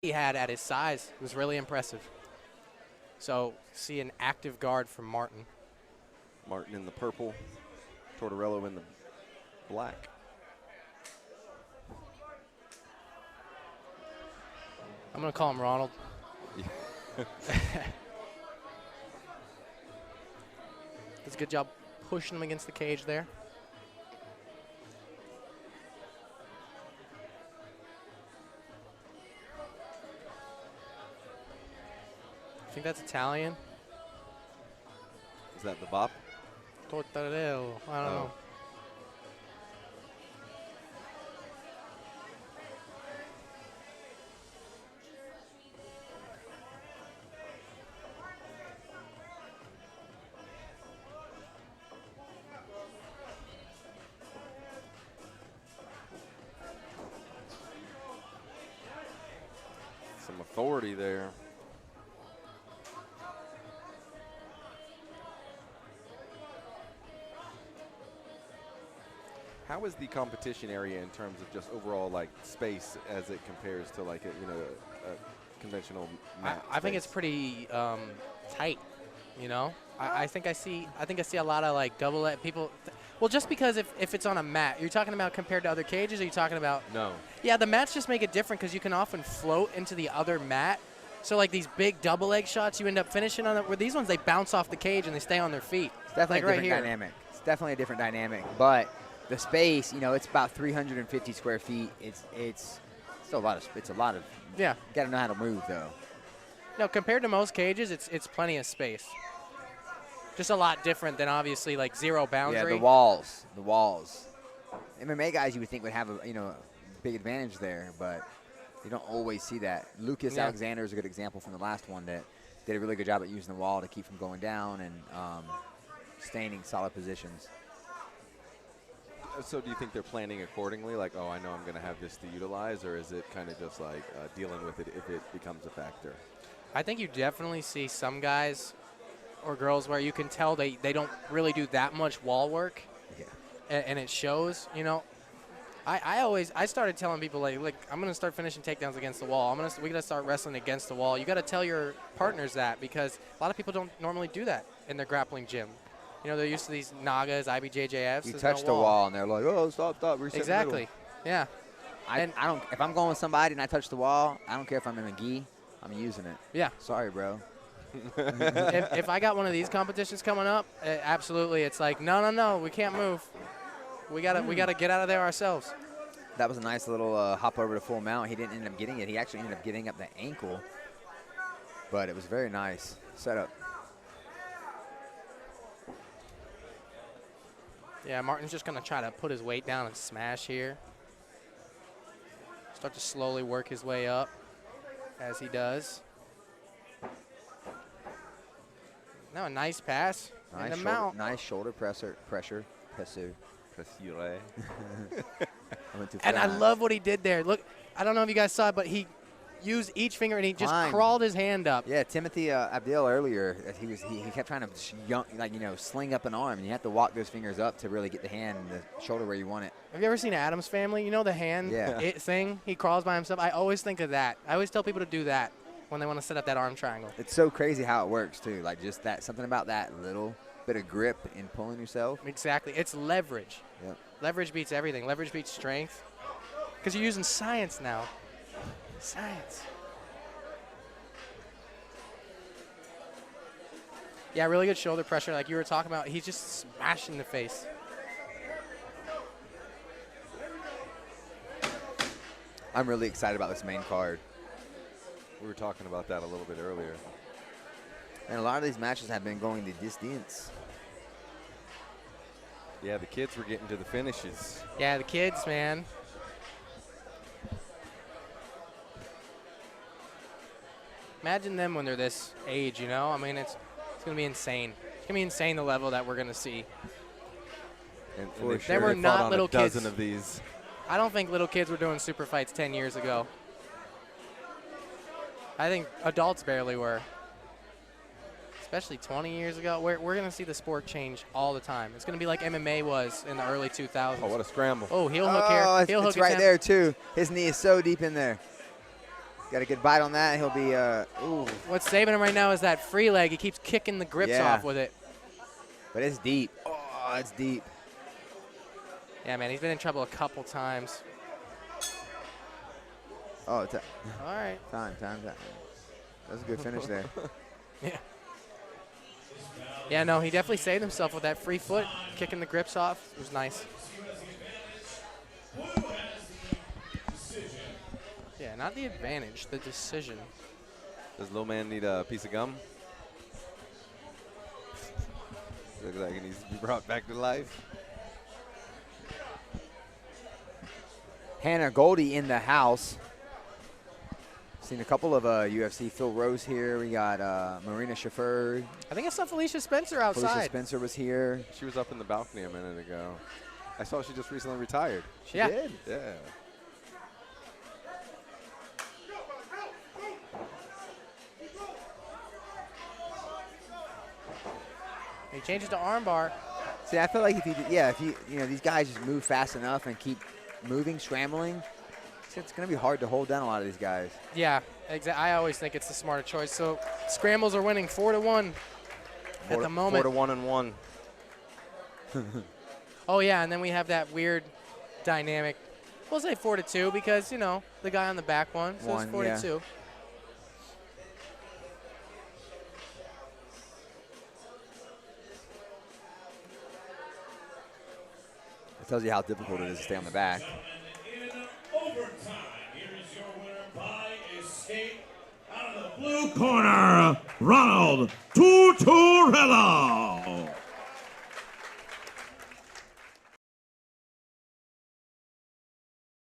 he had at his size was really impressive. So see an active guard from Martin. Martin in the purple, Tortorello in the black. I'm going to call him Ronald. Does a good job pushing him against the cage there. I think that's Italian. Is that the bop? Tortorello. I don't know. Some authority there. How is the competition area in terms of just overall like space as it compares to like a conventional mat I think it's pretty tight. You know, I think I see a lot of like double people. Well, just because if it's on a mat, you're talking about compared to other cages. Or are you talking about? No. Yeah, the mats just make it different because you can often float into the other mat. So like these big double leg shots, you end up finishing on it. Where these ones they bounce off the cage and they stay on their feet. It's definitely like a different dynamic. It's definitely a different dynamic, but the space, you know, it's about 350 square feet. It's still a lot of. It's a lot of. Yeah. You got to know how to move though. No, compared to most cages, it's plenty of space. Just a lot different than obviously like zero boundary. Yeah, the walls. MMA guys you would think would have a big advantage there, but you don't always see that. Lucas Alexander is a good example from the last one that did a really good job at using the wall to keep from going down and staying in solid positions. So do you think they're planning accordingly? Like, oh, I know I'm going to have this to utilize, or is it kind of just like dealing with it if it becomes a factor? I think you definitely see some guys or girls where you can tell they don't really do that much wall work. Yeah. And it shows, you know. I started telling people like I'm gonna start finishing takedowns against the wall. We gotta start wrestling against the wall. You gotta tell your partners that because a lot of people don't normally do that in their grappling gym. You know, they're used to these Nagas, IBJJFs. You touch the wall and they're like, oh, stop, reset. Exactly. Yeah. I don't. If I'm going with somebody and I touch the wall, I don't care if I'm in a gi. I'm using it. Yeah. Sorry, bro. if I got one of these competitions coming up, absolutely, it's like no, we can't move. We gotta get out of there ourselves. That was a nice little hop over to full mount. He didn't end up getting it. He actually ended up getting up the ankle, but it was very nice setup. Yeah, Martin's just gonna try to put his weight down and smash here. Start to slowly work his way up as he does. Now a nice pass. Nice, and the mount. Nice shoulder pressure. And I love what he did there. Look, I don't know if you guys saw it, but he used each finger and he just crawled his hand up. Yeah, Timothy Abdil earlier, he kept trying to sling up an arm, and you have to walk those fingers up to really get the hand and the shoulder where you want it. Have you ever seen Addams Family? You know the hand thing? He crawls by himself. I always think of that. I always tell people to do that when they want to set up that arm triangle. It's so crazy how it works too. Like just that, something about that little bit of grip in pulling yourself. Exactly. It's leverage. Yep. Leverage beats everything. Leverage beats strength. Because you're using science now. Science. Yeah, really good shoulder pressure like you were talking about. He's just smashing the face. I'm really excited about this main card. We were talking about that a little bit earlier. And a lot of these matches have been going the distance. Yeah, the kids were getting to the finishes. Yeah, the kids, man. Imagine them when they're this age, you know? I mean, it's going to be insane. It's going to be insane the level that we're going to see. And they were not little kids. Dozen of these. I don't think little kids were doing super fights 10 years ago. I think adults barely were. Especially 20 years ago. We're going to see the sport change all the time. It's going to be like MMA was in the early 2000s. Oh, what a scramble. Oh, heel hook here. Heel hook it's right there, too. His knee is so deep in there. Got a good bite on that. He'll be, ooh. What's saving him right now is that free leg. He keeps kicking the grips Yeah. off with it. But it's deep. Oh, it's deep. Yeah, man, he's been in trouble a couple times. Oh, All right. time. That was a good finish there. Yeah. Yeah, no, he definitely saved himself with that free foot, kicking the grips off. It was nice. Yeah, not the advantage, the decision. Does little man need a piece of gum? Looks like he needs to be brought back to life. Hannah Goldie in the house. Seen a couple of UFC. Phil Rose here. We got Marina Shaffer. I think I saw Felicia Spencer outside. Felicia Spencer was here. She was up in the balcony a minute ago. I saw she just recently retired. She Yeah. did. Yeah. He changes to armbar. See, I feel like if you know, these guys just move fast enough and keep moving, scrambling, it's going to be hard to hold down a lot of these guys. Yeah, exactly. I always think it's the smarter choice. So scrambles are winning 4-1 at the moment. 4-1-1. Oh yeah, and then we have that weird dynamic. We'll say 4-2 because, you know, the guy on the back won, so it's 4-2. Yeah. It tells you how difficult it is to stay on the back. In overtime, here is your winner by escape out of the blue corner, Ronald Tortorello.